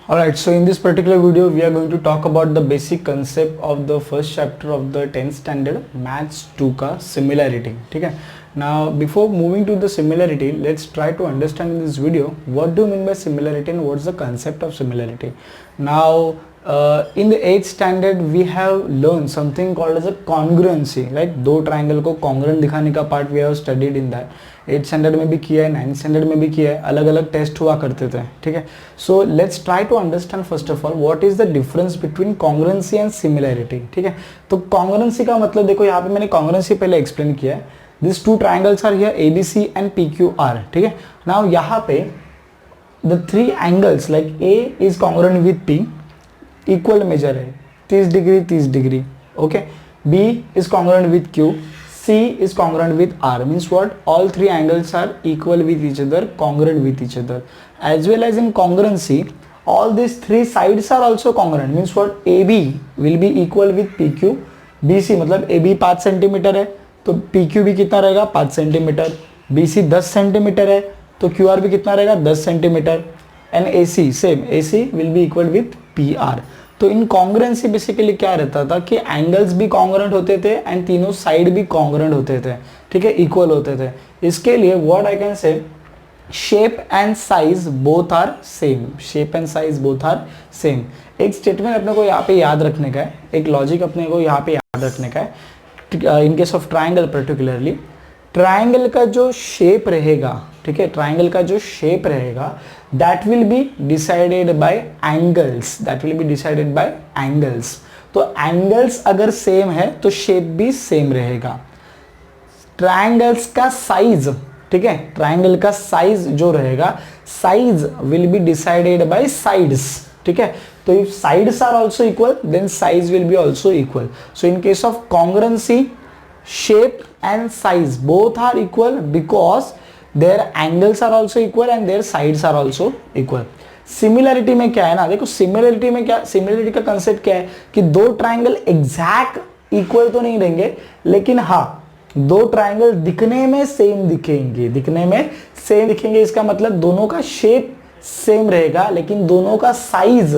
Alright, so in this particular video we are going to talk about the basic concept of the first chapter of the 10th standard maths 2 का similarity. ठीक है. Now before moving to the similarity, let's try to understand in this video what do you mean by similarity and what's the concept of similarity. Now in the 8th standard we have learned something called as a congruency, right? दो triangle को congruent दिखाने का part we have studied in that. 8th standard में भी किया है, 9th standard में भी किया है, अलग अलग टेस्ट हुआ करते थे. ठीक है. So let's try to understand first of all what is the difference between congruency and similarity. ठीक है. तो कॉन्ग्रुएंसी का मतलब देखो, यहाँ पे मैंने कॉन्ग्रुएंसी पहले एक्सप्लेन किया है. This two triangles are here ABC and PQR. ठीक है. नाउ यहाँ पे the three angles like A is congruent with P, equal measure है 30 degree 30 degree. Okay. B is congruent with Q, C is congruent with R. Means what? All three angles are equal with each other, congruent with each other. As well as in congruency, all these three sides are also congruent. Means what? AB will be equal with PQ. BC मतलब AB 5 centimetre है तो PQ भी कितना रहेगा 5 centimetre. BC 10 centimetre है तो QR भी कितना रहेगा 10 centimetre. And AC same, AC will be equal with PR. तो इन कॉन्ग्रुएंसी बेसिकली क्या रहता था कि एंगल्स भी कॉन्ग्रुएंट होते थे एंड तीनों साइड भी कॉन्ग्रुएंट होते थे. ठीक है, इक्वल होते थे. इसके लिए what I can say, shape and size both are same. Shape and size both are same. एक स्टेटमेंट अपने को यहाँ पे याद रखने का है, एक लॉजिक अपने को यहाँ पे याद रखने का है. इन case of triangle particularly, triangle का जो शेप रहेगा, ठीक है, ट्राइंगल का जो शेप रहेगा that will be decided by angles. That will be decided by angles. तो angles अगर सेम है तो शेप भी सेम रहेगा. ट्राइंगल्स का साइज, ठीक है, ट्राइंगल का साइज जो रहेगा, size will be decided by sides. ठीक है. तो if sides are also equal then size will be also equal. So in case of congruency, shape and size both are equal because their angles are also equal and their sides are also equal. Similarity में क्या है ना, देखो similarity में क्या, similarity का concept क्या है कि दो ट्राइंगल एग्जैक्ट इक्वल तो नहीं रहेंगे, लेकिन हाँ दो ट्राइंगल दिखने में सेम दिखेंगे. दिखने में सेम दिखेंगे इसका मतलब दोनों का शेप सेम रहेगा, लेकिन दोनों का साइज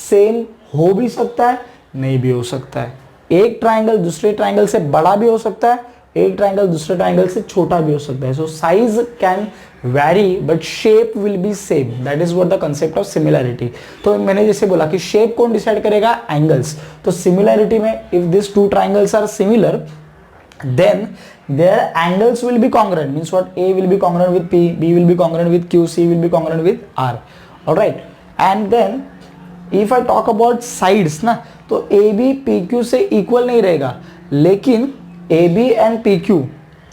सेम हो भी सकता है, नहीं भी हो सकता है. एक ट्राइंगल दूसरे ट्राइंगल से बड़ा भी हो सकता है, एक ट्राइंगल दूसरे ट्राइंगल से छोटा भी हो सकता है. So size can vary but shape will be same. That is what the concept of similarity. तो मैंने जैसे बोला कि शेप कौन डिसाइड करेगा, एंगल्स. तो सिमिलैरिटी में if this two triangles are similar then their angles will be congruent. Means what? A will be congruent with P, B will be congruent with Q, C will be congruent with R. All right. And then if I talk about sides ना, तो AB PQ से equal नहीं रहेगा, लेकिन AB and PQ,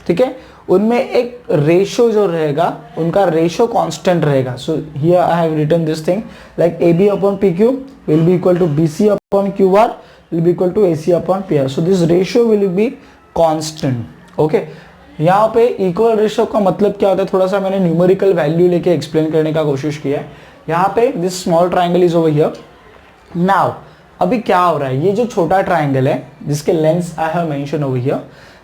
ठीक है, उनमें एक रेशो जो रहेगा, उनका रेशो कांस्टेंट रहेगा. So here I have written this thing like AB upon PQ will be equal to BC upon QR will be equal to AC upon PR. So this ratio will be constant. Okay. यहाँ पे equal ratio का मतलब क्या होता है, थोड़ा सा मैंने न्यूमेरिकल वैल्यू लेके एक्सप्लेन करने का कोशिश किया है. यहाँ पे this small triangle is over here. Now अभी क्या हो रहा है, ये जो छोटा ट्राइंगल है जिसके lens I have mention over here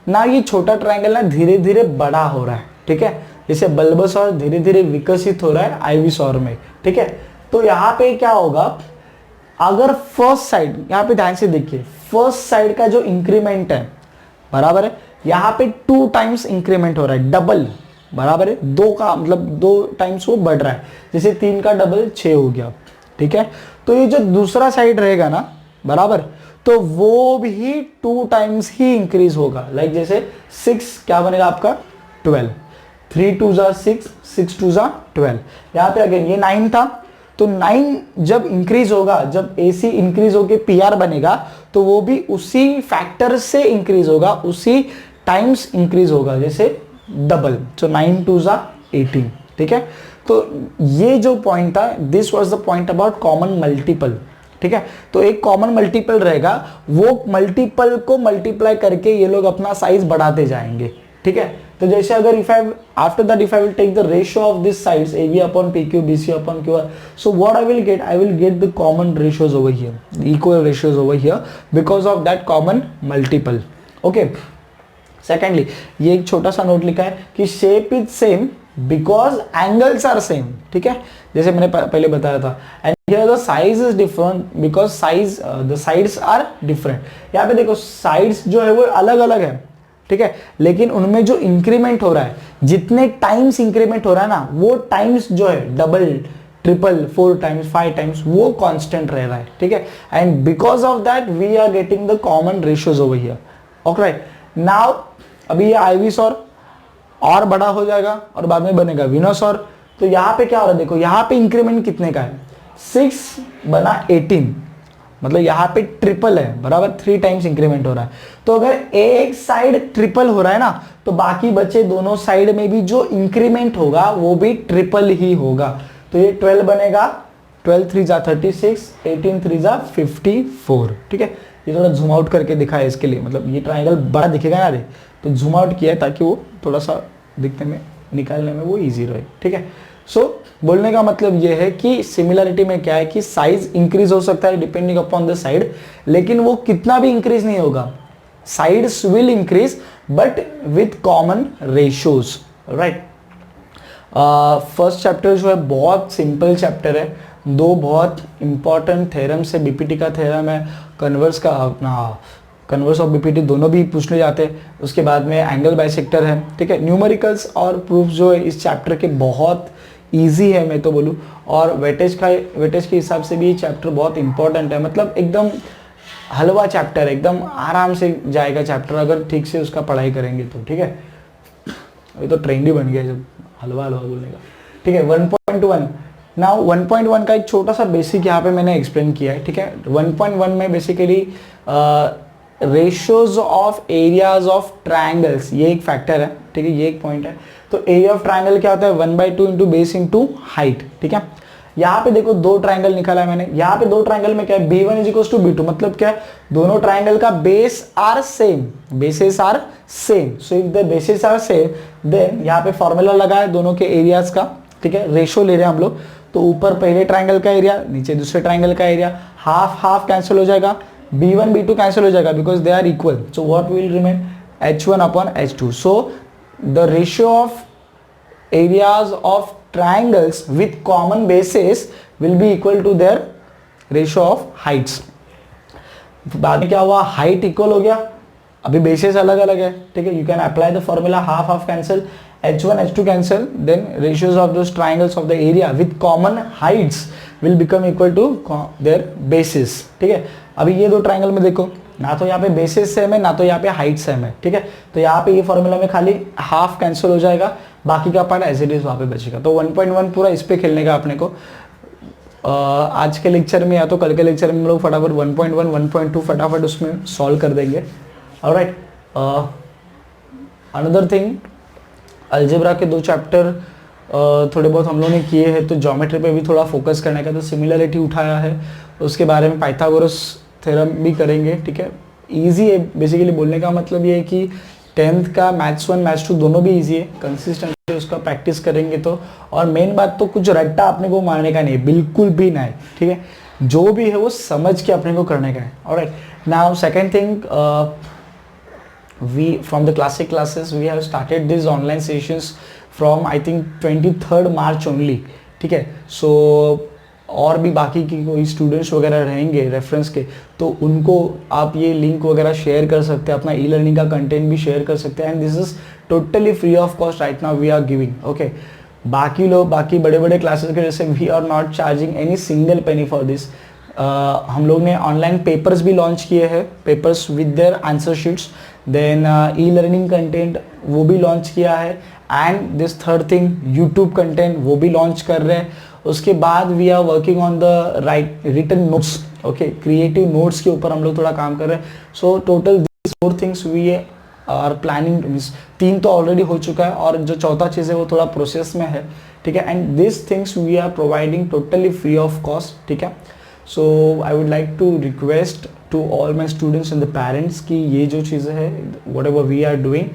ना, ये छोटा ट्राइंगल ना धीरे धीरे बड़ा हो रहा है. ठीक है, जैसे बल्बसौर धीरे धीरे विकसित हो रहा है आइविसौर में. ठीक है. तो यहाँ पे क्या होगा, अगर फर्स्ट साइड, यहाँ पे ध्यान से देखिए, फर्स्ट साइड का जो इंक्रीमेंट है बराबर है, यहाँ पे 2 टाइम्स इंक्रीमेंट हो रहा है, डबल बराबर है, 2 का मतलब 2 टाइम्स वो बढ़ रहा है. जैसे 3 का डबल 6 हो गया. ठीक है. तो ये जो दूसरा साइड रहेगा ना बराबर, तो वो भी 2 टाइम्स ही इंक्रीज होगा. लाइक जैसे 6 क्या बनेगा आपका 12, 3 2 जा 6, 6 2 जा 12. यहाँ पे अगेन ये 9 था, तो 9 जब इंक्रीज होगा, जब AC इंक्रीज होके PR बनेगा, तो वो भी उसी फैक्टर से इंक्रीज होगा, उसी टाइम्स इंक्रीज होगा, जैसे डबल. तो 9 2 जा 18. ठीक है. तो ये जो पॉइंट था, this was the point about common multiple. ठीक है. तो एक कॉमन मल्टीपल रहेगा, वो मल्टीपल को मल्टीप्लाई करके ये लोग अपना साइज बढ़ाते जाएंगे. ठीक है. तो जैसे अगर if I after that if I will take the ratio of this sides AB upon PQ, BC upon QR, so what I will get the common ratios over here, the equal ratios over here because of that common multiple. Okay. Secondly ये एक छोटा सा note लिखा है कि shape is same because angles are same, ठीक है, जैसे मैंने पहले बताया था. And here the size is different because size the sides are different. यहाँ पे देखो साइड्स जो है वो अलग अलग है, ठीक है, लेकिन उनमें जो इंक्रीमेंट हो रहा है, जितने टाइम्स इंक्रीमेंट हो रहा है ना, वो टाइम्स जो है डबल, ट्रिपल, 4 टाइम्स, 5 टाइम्स, वो कांस्टेंट रह रहा है, ठीक है. And because of that we are getting the common ratios over here. Alright, now अभी ये आईवीसॉर और बड़ा हो जाएगा और बाद में बनेगा विनोसॉर. तो यहाँ पे क्या हो रहा है, देखो यहाँ पे इंक्रीमेंट कितने का है, 6 बना 18, मतलब यहाँ पे ट्रिपल है, बराबर 3 टाइम्स इंक्रीमेंट हो रहा है. तो अगर एक साइड ट्रिपल हो रहा है ना, तो बाकी बचे दोनों साइड में भी जो इंक्रीमेंट होगा वो भी ट्रिपल ही होगा. तो ये 12 बनेगा, 12 3 जा 36, 18 3 जा 54, ठीक है. ये थोड़ा जूम आउट करके दिखा है इसके लिए, मतलब ये ट्राइंगल बड़ा दिखेगा ना रे, तो जूम आउट किया है ताकि वो थोड़ा सा दिखने में, निकालने में वो इजी रहे, ठीक है. सो बोलने का मतलब ये है कि सिमिलरिटी में क्या है कि साइज इंक्रीज हो सकता है डिपेंडिंग अपॉन द साइड, लेकिन वो कितना भी इंक्रीज नहीं होगा. Sides will increase but with common ratios, right. First chapter जो है बहुत सिंपल चैप्टर है. 2 बहुत इंपॉर्टेंट थ्योरम्स है, बीपीटी का थ्योरम है, कन्वर्स का अपना कन्वर्स ऑफ बीपीटी दोनों भी पूछने जाते हैं. उसके बाद में एंगल बाइसेक्टर है, ठीक है. न्यूमेरिकल्स और प्रूफ जो है इस चैप्टर के बहुत इजी है मैं तो बोलूँ, और वेटेज के हिसाब से भी ये चैप्टर बहुत इंपॉर्टेंट है. मतलब एकदम हलवा चैप्टर है, एकदम आराम से जाएगा चैप्टर अगर ठीक से उसका पढ़ाई करेंगे तो, ठीक है. अभी तो ट्रेंड ही बन गया जब हलवा हलवा बोलने का, ठीक है. 1.1 नाउ 1.1 का एक छोटा सा बेसिक यहाँ पे मैंने एक्सप्लेन किया है, ठीक है. 1.1 में basically ratios of areas of triangles, ये एक फैक्टर है, ठीक है, ये एक पॉइंट है. तो एरिया ऑफ ट्रायंगल क्या होता है, 1/2 इंटू बेस इंटू हाइट, ठीक है. यहाँ पे देखो 2 ट्रायंगल निकाला है मैंने. यहाँ पे 2 ट्रायंगल में क्या है, B1 is equal to B2, मतलब क्या है, दोनों ट्रायंगल का base are same, bases are same. So if the bases are same then यहाँ पे फॉर्मूला लगा है दोनों के एरियाज का, ठीक है. रेशियो ले रहे हैं हम लोग, तो ऊपर पहले ट्रायंगल का एरिया, नीचे दूसरे ट्रायंगल का एरिया, हाफ हाफ कैंसिल हो जाएगा, B1 B2 कैंसिल हो जाएगा because they are equal. So what will remain, H1 upon H2. So the ratio of areas of triangles with common bases will be equal to their ratio of heights. बाद में क्या हुआ, height equal हो गया, अभी basis अलग अलग है, ठीक है. You can apply the formula, half half cancel, H1 H2 cancel, then ratios of those triangles of the area with common heights will become equal to their basis, ठीक है. अभी ये 2 ट्रायंगल में देखो, ना तो यहाँ पे बेसिस सेम है, ना तो यहाँ पे हाइट सेम है, ठीक है. तो यहाँ पे ये फॉर्मूला में खाली हाफ कैंसिल हो जाएगा, बाकी का पार्ट एज इट इज वहाँ पे बचेगा. तो 1.1 पूरा इस पे खेलने का अपने को. आज के लेक्चर में या तो कल के लेक्चर में हम लोग फटाफट 1.1 1.2 फटाफट उसमें सॉल्व कर देंगे. ऑलराइट, अनदर थिंग, अलजेब्रा के 2 चैप्टर थोड़े बहुत हम लोगों ने किए हैं, तो ज्योमेट्री पे भी थोड़ा फोकस करने का, तो सिमिलरिटी उठाया है, उसके बारे में पाइथागोरस थ्योरम भी करेंगे, ठीक है. इजी है बेसिकली, बोलने का मतलब ये है कि 10th का मैथ्स 1 मैथ्स 2 दोनों भी इजी है, कंसिस्टेंटली उसका प्रैक्टिस करेंगे तो. और मेन बात तो कुछ रट्टा अपने को मारने का नहीं है, बिल्कुल भी नहीं, ठीक है. जो भी है वो समझ के अपने को करने का है. Alright, now second thing, we from the classic classes we have started these online sessions from I think 23rd March only, ठीक है. सो और भी बाकी की कोई स्टूडेंट्स वगैरह रहेंगे रेफरेंस के, तो उनको आप ये लिंक वगैरह शेयर कर सकते हैं, अपना ई लर्निंग का कंटेंट भी शेयर कर सकते हैं. And this is totally free of cost right now we are giving, okay. बाकी लोग बाकी बड़े बड़े क्लासेस के जैसे we are not charging any single penny for this. हम लोग ने ऑनलाइन पेपर्स भी लॉन्च किए हैं, papers with their answer sheets, then e learning content वो भी लॉन्च किया है, and this third thing YouTube content वो भी लॉन्च कर रहे हैं. उसके बाद we are working on the written notes, okay, creative notes के ऊपर हम लोग थोड़ा काम कर रहे हैं. So total this 4 things we are planning, means 3 तो ऑलरेडी हो चुका है और जो चौथा चीज़ है वो थोड़ा प्रोसेस में है, ठीक है. And this things we are providing totally free of cost, ठीक है. So I would like to request to all my students and the parents कि ये जो चीज़ें है whatever we are doing,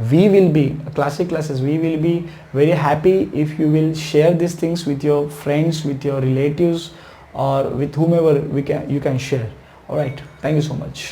we will be classic classes, we will be very happy if you will share these things with your friends, with your relatives, or with whomever you can share. All right, thank you so much.